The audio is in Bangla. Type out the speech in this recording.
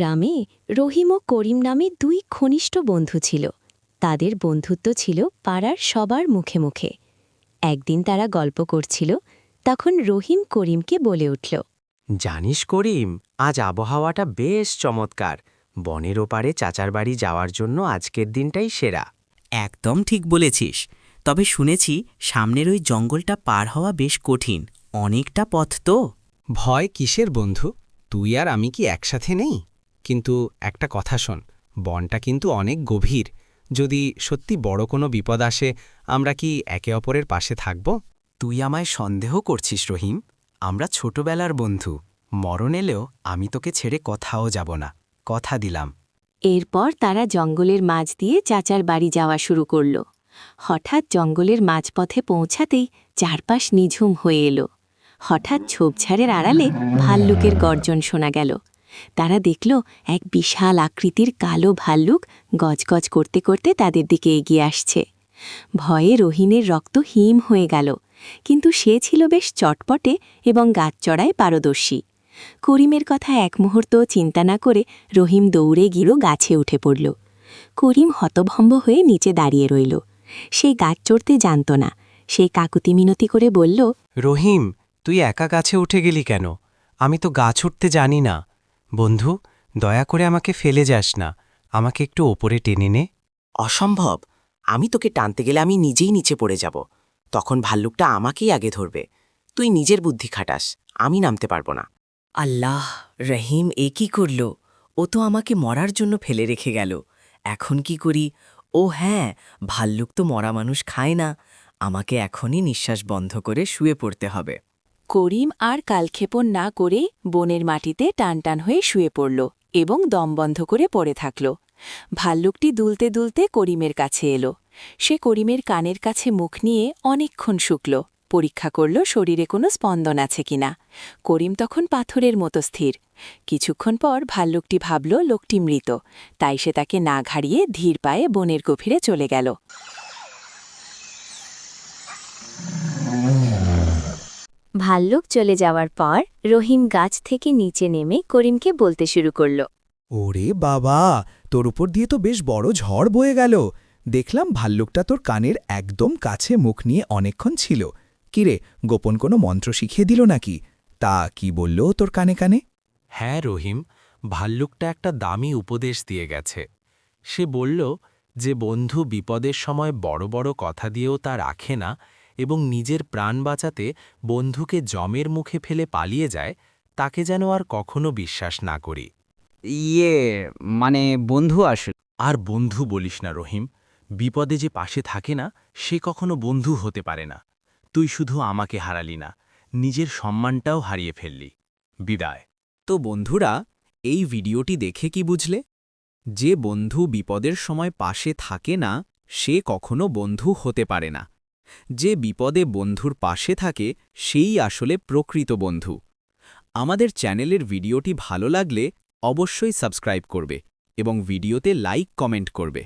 গ্রামে রহিম ও করিম নামে দুই ঘনিষ্ঠ বন্ধু ছিল। তাদের বন্ধুত্ব ছিল পাড়ার সবার মুখে মুখে। একদিন তারা গল্প করছিল, তখন রহিম করিমকে বলে উঠল, জানিস করিম, আজ আবহাওয়াটা বেশ চমৎকার। বনের ওপারে চাচার বাড়ি যাওয়ার জন্য আজকের দিনটাই সেরা। একদম ঠিক বলেছিস। তবে শুনেছি সামনের ওই জঙ্গলটা পার হওয়া বেশ কঠিন, অনেকটা পথ তো। ভয় কিসের বন্ধু, তুই আর আমি কি একসাথে নেই? কিন্তু একটা কথা শোন, বনটা কিন্তু অনেক গভীর। যদি সত্যি বড় কোনো বিপদ আসে, আমরা কি একে অপরের পাশে থাকব? তুই আমায় সন্দেহ করছিস রহিম? আমরা ছোটবেলার বন্ধু। মরণ এলেও আমি তোকে ছেড়ে কোথাও যাব না, কথা দিলাম। এরপর তারা জঙ্গলের মাঝ দিয়ে চাচার বাড়ি যাওয়া শুরু করল। হঠাৎ জঙ্গলের মাঝপথে পৌঁছাতেই চারপাশ নিঝুম হয়ে এলো। হঠাৎ ঝোপঝাড়ের আড়ালে ভাল্লুকের গর্জন শোনা গেল। তারা দেখল এক বিশাল আকৃতির কালো ভাল্লুক গজগজ করতে করতে তাদের দিকে এগিয়ে আসছে। ভয়ে রহিমের রক্ত হিম হয়ে গেল, কিন্তু সে ছিল বেশ চটপটে এবং গাছচড়ায় পারদর্শী। করিমের কথা এক মুহূর্তও চিন্তা না করে রহিম দৌড়ে গিয়ে গাছে উঠে পড়ল। করিম হতভম্ব হয়ে নিচে দাঁড়িয়ে রইল। সেই গাছ চড়তে জানত না। সেই কাকুতি মিনতি করে বলল, রহিম, তুই একা গাছে উঠে গেলি কেন? আমি তো গাছ উঠতে জানি না। বন্ধু, দয়া করে আমাকে ফেলে যাস না, আমাকে একটু ওপরে টেনে নে। অসম্ভব, আমি তোকে টানতে গেলে আমি নিজেই নিচে পড়ে যাব। তখন ভাল্লুকটা আমাকেই আগে ধরবে। তুই নিজের বুদ্ধি খাটাস, আমি নামতে পারবো না। আল্লাহ, রহিম এ কি করল? ও তো আমাকে মরার জন্য ফেলে রেখে গেল। এখন কি করি? ও হ্যাঁ, ভাল্লুক তো মরা মানুষ খায় না। আমাকে এখনই নিঃশ্বাস বন্ধ করে শুয়ে পড়তে হবে। করিম আর কালক্ষেপণ না করে বনের মাটিতে টানটান হয়ে শুয়ে পড়ল এবং দম বন্ধ করে পড়ে থাকল। ভাল্লুকটি দুলতে দুলতে করিমের কাছে এলো। সে করিমের কানের কাছে মুখ নিয়ে অনেকক্ষণ শুকল, পরীক্ষা করল শরীরে কোনো স্পন্দন আছে কিনা। করিম তখন পাথরের মতো স্থির। কিছুক্ষণ পর ভাল্লুকটি ভাবল লোকটি মৃত, তাই সে তাকে না ঘাড়িয়ে ধীর পায়ে বনের গভীরে চলে গেল। ভাল্লুক চলে যাওয়ার পর রহিম গাছ থেকে নিচে নেমে করিমকে বলতে শুরু করল, ওরে বাবা, তোর উপর দিয়ে তো বেশ বড় ঝড় বয়ে গেল। দেখলাম ভাল্লুকটা তোর কানের একদম কাছে মুখ নিয়ে অনেকক্ষণ ছিল। কিরে, গোপন কোনো মন্ত্র শিখিয়ে দিল নাকি? তা কি বলল তোর কানে কানে? হ্যাঁ রহিম, ভাল্লুকটা একটা দামি উপদেশ দিয়ে গেছে। সে বলল যে বন্ধু বিপদের সময় বড় বড় কথা দিয়েও তা রাখে না এবং নিজের প্রাণ বাঁচাতে বন্ধুকে জমের মুখে ফেলে পালিয়ে যায়, তাকে যেন আর কখনো বিশ্বাস না করি। ইয়ে, মানে বন্ধু আসলে। আর বন্ধু বলিস না রহিম, বিপদে যে পাশে থাকে না সে কখনো বন্ধু হতে পারে না। তুই শুধু আমাকে হারালি না, নিজের সম্মানটাও হারিয়ে ফেললি। বিদায়। তো বন্ধুরা, এই ভিডিওটি দেখে কি বুঝলে? যে বন্ধু বিপদের সময় পাশে থাকে না, সে কখনো বন্ধু হতে পারে না। যে বিপদে বন্ধুর পাশে থাকে, সেই আসলে প্রকৃত বন্ধু। আমাদের চ্যানেলের ভিডিওটি ভালো লাগলে অবশ্যই সাবস্ক্রাইব করবে এবং ভিডিওতে লাইক কমেন্ট করবে।